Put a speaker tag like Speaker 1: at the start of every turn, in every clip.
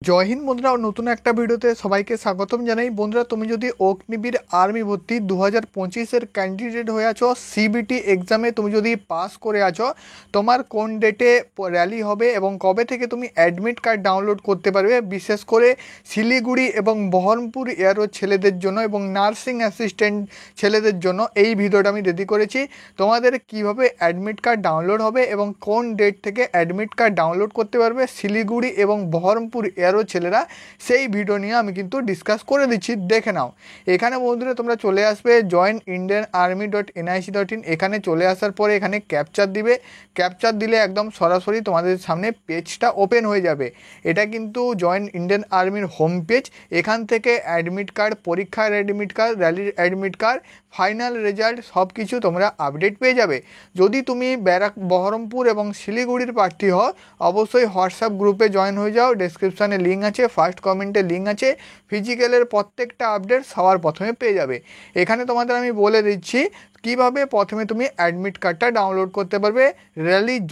Speaker 1: জয় হিন্দ বন্ধুরা, নতুন একটা ভিডিওতে সবাইকে স্বাগতম জানাই। বন্ধুরা, তুমি যদি অগ্নিবীর আর্মি ভর্তি 2025-এর ক্যান্ডিডেট হয়ে আছো, সিবিটি এক্সামে তুমি যদি পাস করে আছো, তোমার কোন ডেটে র্যালি হবে এবং কবে থেকে তুমি অ্যাডমিট কার্ড ডাউনলোড করতে পারবে, বিশেষ করে শিলিগুড়ি এবং বহরমপুর এয়ারও ছেলেদের জন্য এবং নার্সিং অ্যাসিস্ট্যান্ট ছেলেদের জন্য এই ভিডিওটা আমি রেডি করেছি। তোমাদের কিভাবে অ্যাডমিট কার্ড ডাউনলোড হবে এবং কোন ডেট থেকে অ্যাডমিট কার্ড ডাউনলোড করতে পারবে শিলিগুড়ি এবং বহরমপুর ছেলেরা, সেই ভিডিও নিয়ে আমি কিন্তু ডিসকাস করে দিচ্ছি, দেখে নাও। এখানে বন্ধুরা তোমরা চলে আসবে joinindianarmy.nic.in। এখানে চলে আসার পরে এখানে ক্যাপচার দিবে। ক্যাপচার দিলে একদম সরাসরি তোমাদের সামনে পেজটা ওপেন হয়ে যাবে। এটা কিন্তু জয়েন ইন্ডিয়ান আর্মির হোম পেজ। এখান থেকে অ্যাডমিট কার্ড, পরীক্ষার অ্যাডমিট কার্ড, র্যালির অ্যাডমিট কার্ড, ফাইনাল রেজাল্ট সব কিছু তোমরা আপডেট পেয়ে যাবে। যদি তুমি বহরমপুর এবং শিলিগুড়ির প্রার্থী হও, অবশ্যই হোয়াটসঅ্যাপ গ্রুপে জয়েন হয়ে যাও। ডেসক্রিপশানে লিঙ্ক আছে, ফার্স্ট কমেন্টে লিঙ্ক আছে। ফিজিক্যালের প্রত্যেকটা আপডেট সবার প্রথমে পেয়ে যাবে। এখানে তোমাদের আমি বলে দিচ্ছি কিভাবে প্রথমে তুমি অ্যাডমিট কার্ডটা ডাউনলোড করতে পারবে র্যালির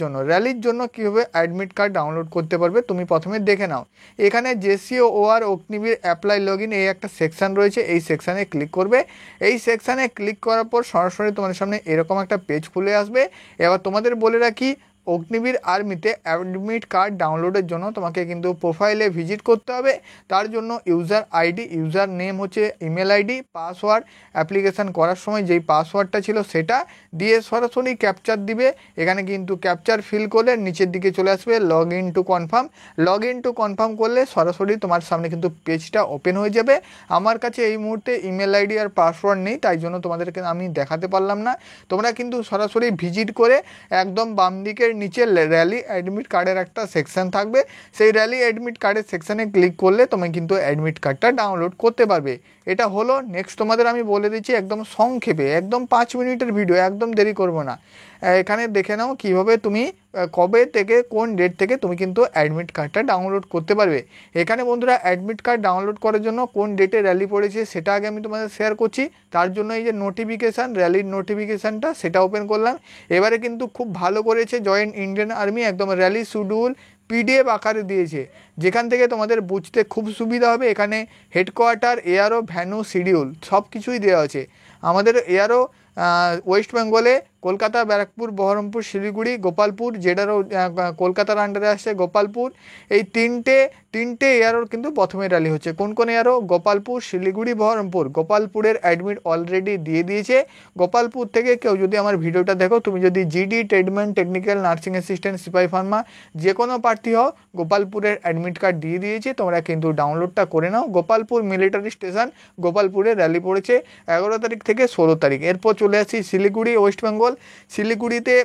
Speaker 1: জন্য কীভাবে অ্যাডমিট কার্ড ডাউনলোড করতে পারবে তুমি প্রথমে দেখে নাও। এখানে JCOR অগ্নিবীর অ্যাপ্লাই লগইন এই একটা সেকশান রয়েছে, এই সেকশানে ক্লিক করবে। এই সেকশানে ক্লিক করার পর সরাসরি তোমাদের সামনে এরকম একটা পেজ খুলে আসবে। এবার তোমাদের বলে রাখি, অগ্নিবীর আর্মিতে অ্যাডমিট কার্ড ডাউনলোডের জন্য তোমাকে কিন্তু প্রোফাইলে ভিজিট করতে হবে। তার জন্য ইউজার আইডি, ইউজার নেম হচ্ছে ইমেল আইডি, পাসওয়ার্ড অ্যাপ্লিকেশান করার সময় যেই পাসওয়ার্ডটা ছিল সেটা দিয়ে সরাসরি ক্যাপচার দিবে। এখানে কিন্তু ক্যাপচার ফিল করলে নিচের দিকে চলে আসবে লগ ইন টু কনফার্ম করলে সরাসরি তোমার সামনে কিন্তু পেজটা ওপেন হয়ে যাবে। আমার কাছে এই মুহূর্তে ইমেল আইডি আর পাসওয়ার্ড নেই, তাই জন্য তোমাদেরকে আমি দেখাতে পারলাম না। তোমরা কিন্তু সরাসরি ভিজিট করে একদম বাম দিকের নিচে র্যালি অ্যাডমিট কার্ডের একটা সেকশন থাকবে, সেই র্যালি অ্যাডমিট কার্ডের সেকশনে ক্লিক করলে তুমি কিন্তু অ্যাডমিট কার্ডটা ডাউনলোড করতে পারবে। এটা হলো। নেক্সট তোমাদের আমি বলে দিচ্ছি একদম সংক্ষেপে, একদম 5 মিনিটের ভিডিও, একদম দেরি করব না। এখানে দেখে নাও কিভাবে তুমি কবে থেকে কোন ডেট থেকে তুমি কিন্তু অ্যাডমিট কার্ডটা ডাউনলোড করতে পারবে। এখানে বন্ধুরা অ্যাডমিট কার্ড ডাউনলোড করার জন্য কোন ডেটে র্যালি পড়েছে সেটা আগে আমি তোমাদের শেয়ার করছি। তার জন্য এই যে নোটিফিকেশান, র্যালির নোটিফিকেশানটা সেটা ওপেন করলাম। এবারে কিন্তু খুব ভালো করেছে জয়েন ইন্ডিয়ান আর্মি, একদম র্যালি শিডিউল PDF আকারে দিয়েছে, যেখান থেকে তোমাদের বুঝতে খুব সুবিধা হবে। এখানে হেডকোয়ার্টার, এআরও, ভ্যানু, শিডিউল সব কিছুই দেওয়া আছে। আমাদের এআরও ওয়েস্ট বেঙ্গলে কলকাতা, ব্যারাকপুর, বহরমপুর, শিলিগুড়ি, গোপালপুর, যেটারও কলকাতার আন্ডারে আসছে গোপালপুর, এই তিনটে এয়ারোর কিন্তু প্রথমে র্যালি হচ্ছে। কোন এয়ারও? গোপালপুর, শিলিগুড়ি, বহরমপুর। গোপালপুরের অ্যাডমিট অলরেডি দিয়ে দিয়েছে। গোপালপুর থেকে কেউ যদি আমার ভিডিওটা দেখো, তুমি যদি GD, tradesman, technical, nursing assistant, সিপাহি ফার্মা যে কোনো প্রার্থী হও, গোপালপুরের অ্যাডমিট কার্ড দিয়ে দিয়েছে, তোমরা কিন্তু ডাউনলোডটা করে নাও। গোপালপুর মিলিটারি স্টেশন, গোপালপুরে র্যালি পড়েছে 11 তারিখ থেকে 16 তারিখ। এরপর চলে আসি শিলিগুড়ি, ওয়েস্ট বেঙ্গল। শিলিগুড়িতে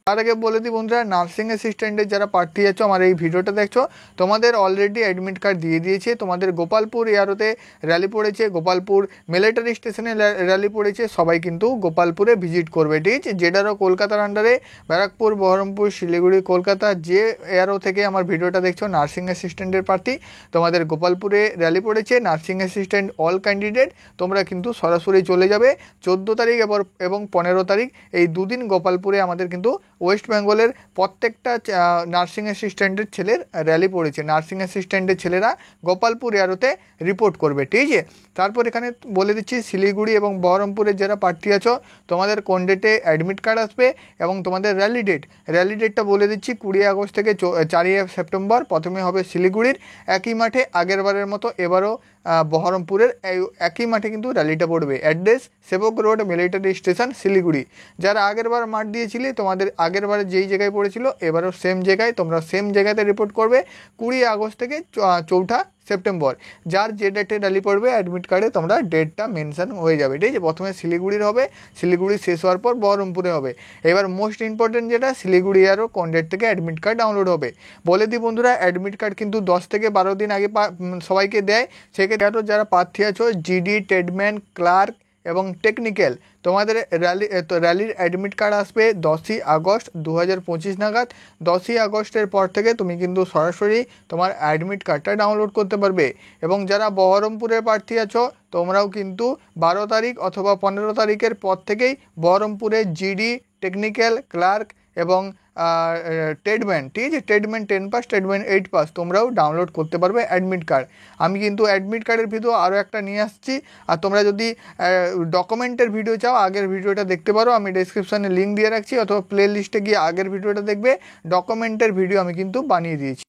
Speaker 1: তার আগে বলে দিই বন্ধুরা, নার্সিং অ্যাসিস্ট্যান্টের যারা প্রার্থী আছো, আমার এই ভিডিওটা দেখছো, তোমাদের অলরেডি অ্যাডমিট কার্ড দিয়ে দিয়েছে। তোমাদের গোপালপুর এয়ারোতে র্যালি পড়েছে, গোপালপুর মিলিটারি স্টেশনে র্যালি পড়েছে। সবাই কিন্তু গোপালপুরে ভিজিট করবে, ঠিক আছে? যেটারও কলকাতার আন্ডারে ব্যারাকপুর, বহরমপুর, শিলিগুড়ি, কলকাতা যে এয়ারো থেকে আমার ভিডিওটা দেখছো, নার্সিং অ্যাসিস্ট্যান্টের প্রার্থী, তোমাদের গোপালপুরে র্যালি পড়েছে। নার্সিং অ্যাসিস্ট্যান্ট অল ক্যান্ডিডেট তোমরা কিন্তু সরাসরি চলে যাবে 14 তারিখ এবং 15 তারিখ, এই দুদিন গোপালপুরে আমাদের কিন্তু ওয়েস্ট বেঙ্গলের প্রত্যেকটা নার্সিং অ্যাসিস্ট্যান্টের ছেলের র্যালি পড়েছে। নার্সিং অ্যাসিস্ট্যান্টের ছেলেরা গোপালপুর এয়ারোতে রিপোর্ট করবে, ঠিক আছে? তারপর এখানে বলে দিচ্ছি শিলিগুড়ি এবং বহরমপুরের যারা প্রার্থী আছো, তোমাদের কোন ডেটে অ্যাডমিট কার্ড আসবে এবং তোমাদের র্যালি ডেটটা বলে দিচ্ছি 20 আগস্ট থেকে 4 সেপ্টেম্বর। প্রথমে হবে শিলিগুড়ির একই মাঠে, আগেরবারের মতো এবারও বহরমপুরের একই মাঠে কিন্তু র্যালিটা পড়বে। অ্যাড্রেস সেবক রোড, মিলিটারি স্টেশন, শিলিগুড়ি। যারা আগেরবার মাঠ দিয়েছিলে, তোমাদের আগেরবারে যেই জায়গায় পড়েছিল এবারও সেম জায়গায়, তোমরা সেম জায়গাতে রিপোর্ট করবে 20 আগস্ট থেকে 4 সেপ্টেম্বর। যার যে ডেটে র্যালি পড়বে অ্যাডমিট কার্ডে তোমরা ডেটটা মেনশন হয়ে যাবে, ঠিক আছে? প্রথমে শিলিগুড়ির হবে, শিলিগুড়ি শেষ হওয়ার পর বহরমপুরে হবে। এবার মোস্ট ইম্পর্টেন্ট যেটা, শিলিগুড়ি আরও কোন ডেট থেকে অ্যাডমিট কার্ড ডাউনলোড হবে বলে দিই বন্ধুরা। অ্যাডমিট কার্ড কিন্তু 10 থেকে 12 দিন আগে সবাইকে দেয়। সেক্ষেত্রে আরও যারা প্রার্থী আছো, জিডি, ট্রেডম্যান, ক্লার্ক এবং টেকনিক্যাল, তোমাদের র্যালির অ্যাডমিট কার্ড আসবে 10ই আগস্ট 2025 নাগাদ। 10ই আগস্টের পর থেকে তুমি কিন্তু সরাসরি তোমার অ্যাডমিট কার্ডটা ডাউনলোড করতে পারবে। এবং যারা বহরমপুরের প্রার্থী আছো, তোমরাও কিন্তু 12 তারিখ অথবা 15 তারিখের পর থেকেই বহরমপুরে জিডি, টেকনিক্যাল, ক্লার্ক এবং ট্রেডম্যান, ঠিক আছে, ট্রেডম্যান 10 পাস, ট্রেডম্যান 8 পাস তোমরাও ডাউনলোড করতে পারবে অ্যাডমিট কার্ড। আমি কিন্তু অ্যাডমিট কার্ডের ভিডিও আরও একটা নিয়ে আসছি। আর তোমরা যদি ডকুমেন্টের ভিডিও চাও আগের ভিডিওটা দেখতে পারো, আমি ডেসক্রিপশানে লিঙ্ক দিয়ে রাখছি, অথবা প্লে লিস্টে গিয়ে আগের ভিডিওটা দেখবে। ডকুমেন্টের ভিডিও আমি কিন্তু বানিয়ে দিয়েছি।